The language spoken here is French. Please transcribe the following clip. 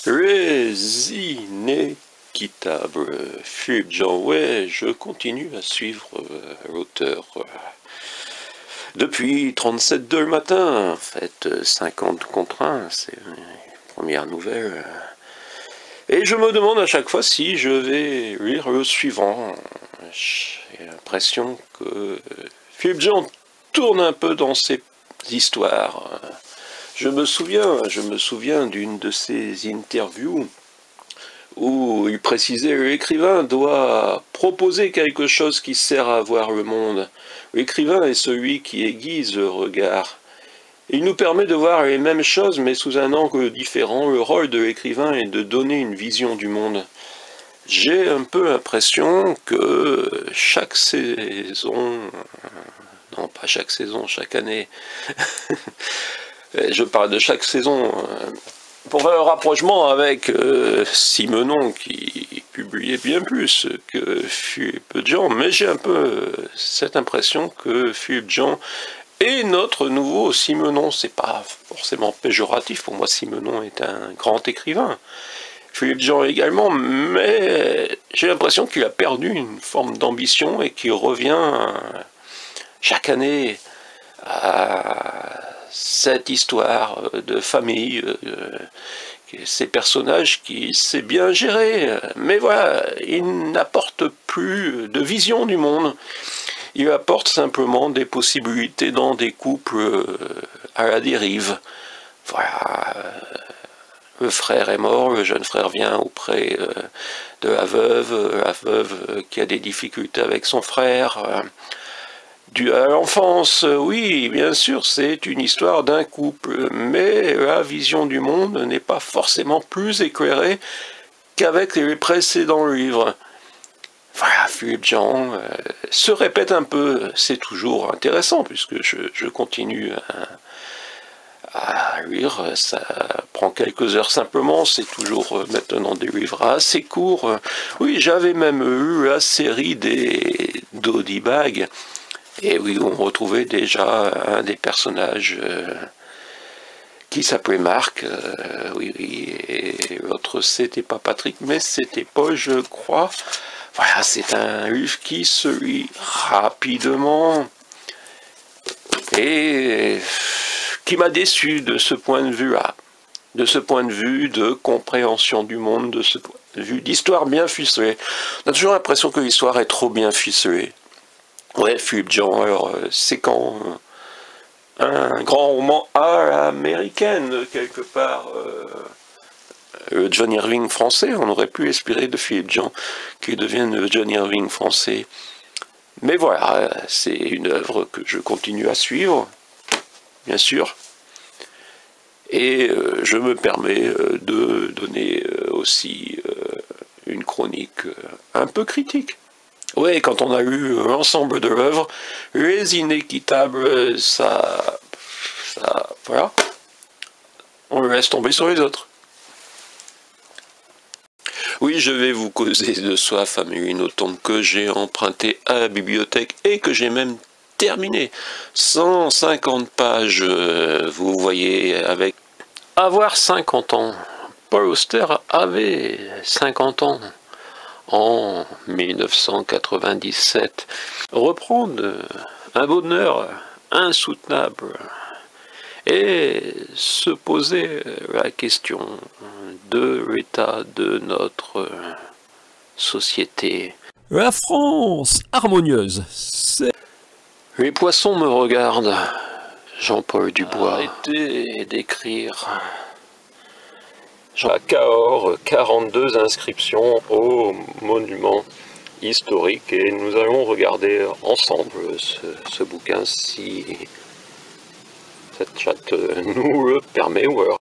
Les inéquitables. Philippe Jean, ouais, je continue à suivre l'auteur depuis 37 le matin, en fait, 50 contre 1, c'est une première nouvelle. Et je me demande à chaque fois si je vais lire le suivant. J'ai l'impression que Philippe Jean tourne un peu dans ses histoires. Je me souviens d'une de ses interviews où il précisait que l'écrivain doit proposer quelque chose qui sert à voir le monde. L'écrivain est celui qui aiguise le regard. Il nous permet de voir les mêmes choses mais sous un angle différent. Le rôle de l'écrivain est de donner une vision du monde. J'ai un peu l'impression que chaque saison, non pas chaque saison, chaque année, je parle de chaque saison, pour faire un rapprochement avec Simenon qui publiait bien plus que Philippe Jean, mais j'ai un peu cette impression que Philippe Jean est notre nouveau Simenon. C'est pas forcément péjoratif, pour moi Simenon est un grand écrivain, Philippe Jean également, mais j'ai l'impression qu'il a perdu une forme d'ambition et qu'il revient chaque année à cette histoire de famille, ces personnages qui sait bien gérer, mais voilà, il n'apporte plus de vision du monde, il apporte simplement des possibilités dans des couples à la dérive. Voilà, le frère est mort, le jeune frère vient auprès de la veuve qui a des difficultés avec son frère, dû à l'enfance. Oui, bien sûr, c'est une histoire d'un couple, mais la vision du monde n'est pas forcément plus éclairée qu'avec les précédents livres. Voilà, Philippe Jean se répète un peu, c'est toujours intéressant, puisque je continue à lire, ça prend quelques heures simplement, c'est toujours maintenant des livres assez courts. Oui, j'avais même eu la série des Doddy Bag, et oui, on retrouvait déjà un des personnages qui s'appelait Marc, oui, et l'autre c'était pas Patrick, mais c'était Paul, je crois. Voilà, c'est un livre qui se lit rapidement, et qui m'a déçu de ce point de vue-là, de ce point de vue de compréhension du monde, de ce point de vue d'histoire bien ficelée. On a toujours l'impression que l'histoire est trop bien ficelée. Ouais, Philippe Jean, alors c'est quand un grand roman à l'américaine, quelque part, le John Irving français, on aurait pu espérer de Philippe Jean qu'il devienne le John Irving français. Mais voilà, c'est une œuvre que je continue à suivre, bien sûr. Et je me permets de donner aussi une chronique un peu critique. Oui, quand on a lu l'ensemble de l'œuvre, Les Inéquitables, voilà, on le laisse tomber sur les autres. Oui, je vais vous causer de soif à une automne que j'ai emprunté à la bibliothèque et que j'ai même terminé. 150 pages, vous voyez, avec avoir 50 ans. Paul Auster avait 50 ans en 1997. Reprendre un bonheur insoutenable et se poser la question de l'état de notre société. La France harmonieuse, c'est... Les poissons me regardent, Jean-Paul Dubois. Arrêtez d'écrire. À Cahors, 42 inscriptions au monument historique, et nous allons regarder ensemble ce bouquin si cette chatte nous le permet, ou alors